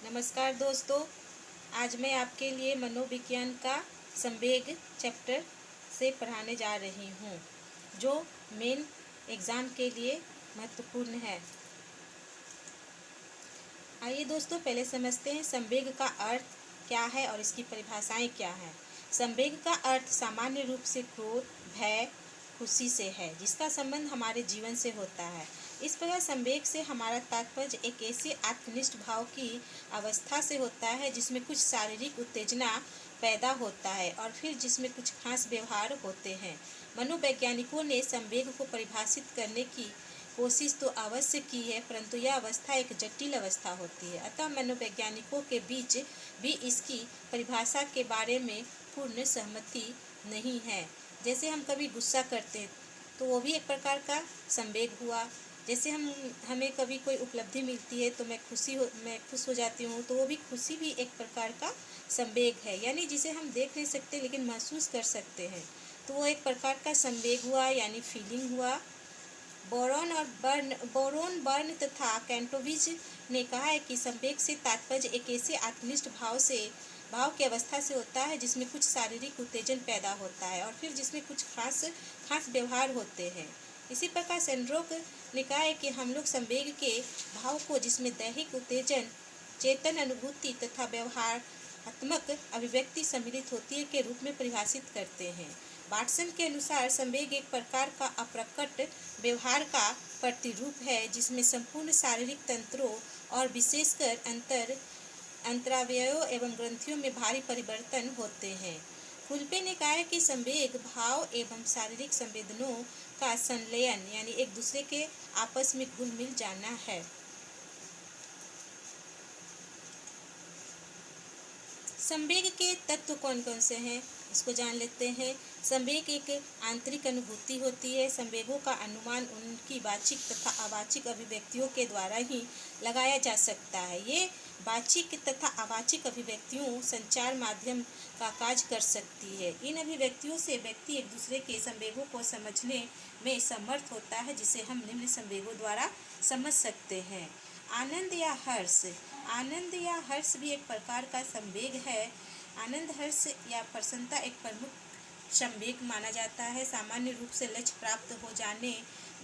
नमस्कार दोस्तों। आज मैं आपके लिए मनोविज्ञान का संवेग चैप्टर से पढ़ाने जा रही हूँ, जो मेन एग्ज़ाम के लिए महत्वपूर्ण है। आइए दोस्तों, पहले समझते हैं संवेग का अर्थ क्या है और इसकी परिभाषाएं क्या हैं। संवेग का अर्थ सामान्य रूप से क्रोध, भय, खुशी से है, जिसका संबंध हमारे जीवन से होता है। इस प्रकार संवेग से हमारा तात्पर्य एक ऐसे आत्मनिष्ठ भाव की अवस्था से होता है जिसमें कुछ शारीरिक उत्तेजना पैदा होता है और फिर जिसमें कुछ खास व्यवहार होते हैं। मनोवैज्ञानिकों ने संवेग को परिभाषित करने की कोशिश तो अवश्य की है, परंतु यह अवस्था एक जटिल अवस्था होती है। अतः मनोवैज्ञानिकों के बीच भी इसकी परिभाषा के बारे में पूर्ण सहमति नहीं है। जैसे हम कभी गुस्सा करते हैं तो वो भी एक प्रकार का संवेग हुआ। जैसे हमें कभी कोई उपलब्धि मिलती है तो मैं खुश हो जाती हूँ, तो वो भी खुशी भी एक प्रकार का संवेग है, यानी जिसे हम देख नहीं सकते लेकिन महसूस कर सकते हैं, तो वो एक प्रकार का संवेग हुआ, यानी फीलिंग हुआ। बोरोन बर्न तथा कैंटोविज ने कहा है कि संवेग से तात्पर्य एक ऐसे आत्मनिष्ठ भाव की अवस्था से होता है जिसमें कुछ शारीरिक उत्तेजन पैदा होता है और फिर जिसमें कुछ खास व्यवहार होते हैं। इसी प्रकार सेंड्रोक ने कहा है कि हम लोग संवेग के भाव को, जिसमें दैहिक उत्तेजन, चेतन अनुभूति तथा व्यवहारात्मक अभिव्यक्ति सम्मिलित होती है, के रूप में परिभाषित करते हैं। वाटसन के अनुसार संवेग एक प्रकार का अप्रकट व्यवहार का प्रतिरूप है जिसमें संपूर्ण शारीरिक तंत्रों और विशेषकर अंतरावयवों एवं ग्रंथियों में भारी परिवर्तन होते हैं। फुल्पे ने कहा है कि संवेग भाव एवं शारीरिक संवेदनों का संलयन, यानी एक दूसरे के आपस में घुल मिल जाना है। संवेग के तत्व कौन कौन से हैं, इसको जान लेते हैं। संवेग एक आंतरिक अनुभूति होती है। संवेगों का अनुमान उनकी वाचिक तथा अवाचिक अभिव्यक्तियों के द्वारा ही लगाया जा सकता है। ये वाचिक तथा अवाचिक अभिव्यक्तियों संचार माध्यम का कार्य कर सकती है। इन अभिव्यक्तियों से व्यक्ति एक दूसरे के संवेगों को समझने में समर्थ होता है, जिसे हम निम्न संवेगों द्वारा समझ सकते हैं। आनंद या हर्ष भी एक प्रकार का संवेग है। आनंद, हर्ष या प्रसन्नता एक प्रमुख संवेग माना जाता है। सामान्य रूप से लक्ष्य प्राप्त हो जाने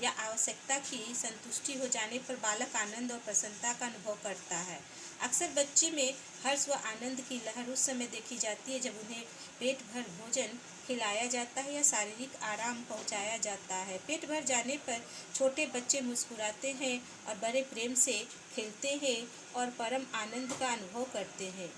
या आवश्यकता की संतुष्टि हो जाने पर बालक आनंद और प्रसन्नता का अनुभव करता है। अक्सर बच्चे में हर्ष व आनंद की लहर उस समय देखी जाती है जब उन्हें पेट भर भोजन खिलाया जाता है या शारीरिक आराम पहुंचाया जाता है। पेट भर जाने पर छोटे बच्चे मुस्कुराते हैं और बड़े प्रेम से खेलते हैं और परम आनंद का अनुभव करते हैं।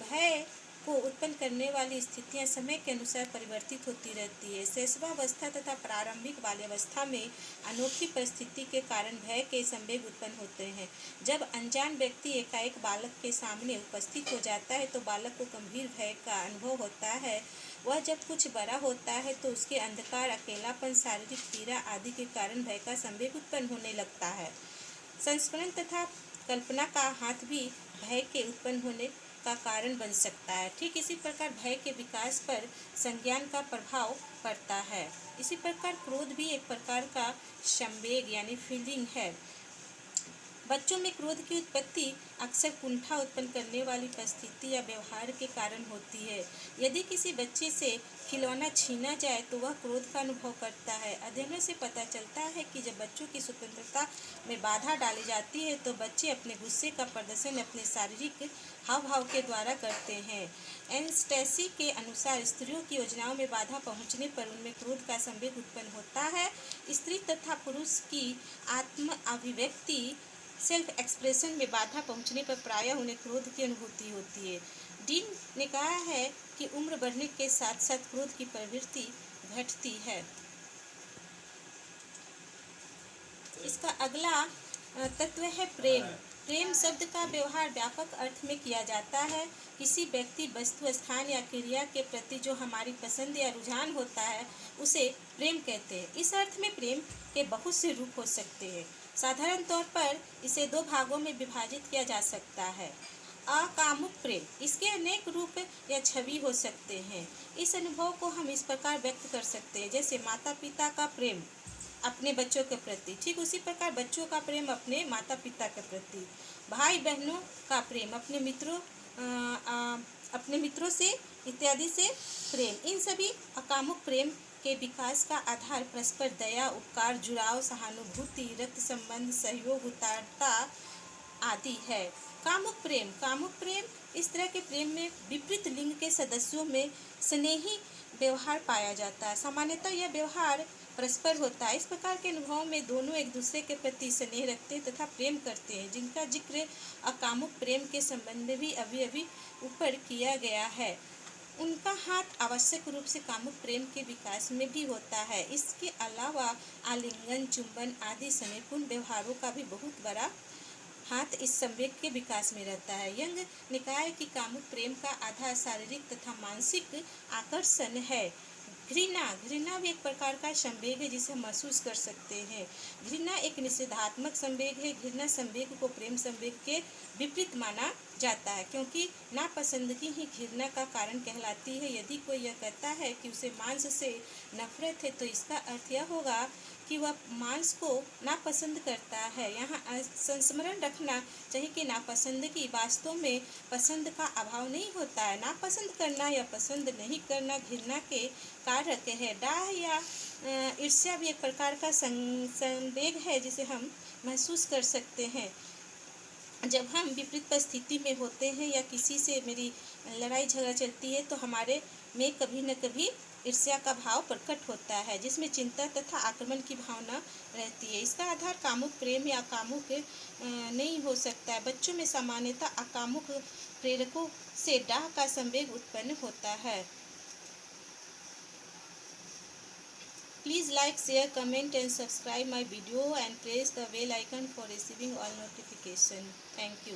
भय को उत्पन्न करने वाली स्थितियां समय के अनुसार परिवर्तित होती रहती है। शैशवावस्था तथा प्रारंभिक बाल्यावस्था में अनोखी परिस्थिति के कारण भय के संवेग उत्पन्न होते हैं। जब अनजान व्यक्ति एकाएक बालक के सामने उपस्थित हो जाता है तो बालक को गंभीर भय का अनुभव होता है। वह जब कुछ बड़ा होता है तो उसके अंधकार, अकेलापन, शारीरिक पीड़ा आदि के कारण भय का संवेग उत्पन्न होने लगता है। संस्मरण तथा कल्पना का हाथ भी भय के उत्पन्न होने का कारण बन सकता है। ठीक इसी प्रकार भय के विकास पर संज्ञान का प्रभाव पड़ता है। इसी प्रकार क्रोध भी एक प्रकार का संवेग यानी फीलिंग है। बच्चों में क्रोध की उत्पत्ति अक्सर कुंठा उत्पन्न करने वाली परिस्थिति या व्यवहार के कारण होती है। यदि किसी बच्चे से खिलौना छीना जाए तो वह क्रोध का अनुभव करता है। अध्ययनों से पता चलता है कि जब बच्चों की स्वतंत्रता में बाधा डाली जाती है तो बच्चे अपने गुस्से का प्रदर्शन अपने शारीरिक हाव भाव के द्वारा करते हैं। एनस्टैसी के अनुसार स्त्रियों की योजनाओं में बाधा पहुंचने पर उनमें क्रोध का संवेग उत्पन्न होता है। स्त्री तथा पुरुष की आत्म अभिव्यक्ति सेल्फ एक्सप्रेशन में बाधा पहुंचने पर प्रायः उन्हें क्रोध की अनुभूति होती है। डीन ने कहा है कि उम्र बढ़ने के साथ साथ क्रोध की प्रवृत्ति घटती है। इसका अगला तत्व है प्रेम। प्रेम शब्द का व्यवहार व्यापक अर्थ में किया जाता है। किसी व्यक्ति, वस्तु, स्थान या क्रिया के प्रति जो हमारी पसंद या रुझान होता है उसे प्रेम कहते हैं। इस अर्थ में प्रेम के बहुत से रूप हो सकते हैं। साधारण तौर पर इसे दो भागों में विभाजित किया जा सकता है। अकामुक प्रेम, इसके अनेक रूप या छवि हो सकते हैं। इस अनुभव को हम इस प्रकार व्यक्त कर सकते हैं, जैसे माता पिता का प्रेम, अपने बच्चों के प्रति, ठीक उसी प्रकार बच्चों का प्रेम अपने माता पिता के प्रति, भाई बहनों का प्रेम अपने मित्रों से इत्यादि से प्रेम, इन सभी अकामुक प्रेम के विकास का आधार परस्पर दया, उपकार, जुड़ाव, सहानुभूति, रक्त संबंध, सहयोग, उदारता आदि है। कामुक प्रेम इस तरह के प्रेम में विपरीत लिंग के सदस्यों में स्नेही व्यवहार पाया जाता है। सामान्यतः यह व्यवहार परस्पर होता है। इस प्रकार के अनुभवों में दोनों एक दूसरे के प्रति स्नेह रखते हैं तथा प्रेम करते हैं, जिनका जिक्र अकामुक प्रेम के संबंध में भी अभी ऊपर किया गया है। उनका हाथ आवश्यक रूप से कामुक प्रेम के विकास में भी होता है। इसके अलावा आलिंगन, चुंबन आदि स्नेहपूर्ण व्यवहारों का भी बहुत बड़ा हाथ इस संवेग के विकास में रहता है। यंग निकाय की कामुक प्रेम का आधार शारीरिक तथा मानसिक आकर्षण है। घृणा भी एक प्रकार का संवेग है जिसे हम महसूस कर सकते हैं। घृणा एक निषेधात्मक संवेग है। घृणा संवेग को प्रेम संवेग के विपरीत माना जाता है, क्योंकि नापसंदगी ही घृणा का कारण कहलाती है। यदि कोई यह कहता है कि उसे मांस से नफरत है, तो इसका अर्थ यह होगा कि वह मांस को नापसंद करता है। यहाँ संस्मरण रखना चाहिए कि नापसंदगी वास्तव में पसंद का अभाव नहीं होता है। नापसंद करना या पसंद नहीं करना घृणा के कारक है। डाह या ईर्ष्या भी एक प्रकार का संवेग है जिसे हम महसूस कर सकते हैं। जब हम विपरीत परिस्थिति में होते हैं या किसी से मेरी लड़ाई झगड़ा चलती है, तो हमारे में कभी न कभी ईर्ष्या का भाव प्रकट होता है, जिसमें चिंता तथा आक्रमण की भावना रहती है। इसका आधार कामुक प्रेम या अकामुक नहीं हो सकता है। बच्चों में सामान्यतः अकामुक प्रेरकों से डाह का संवेग उत्पन्न होता है। Please like, share, comment and subscribe my video and press the bell icon for receiving all notification. Thank you.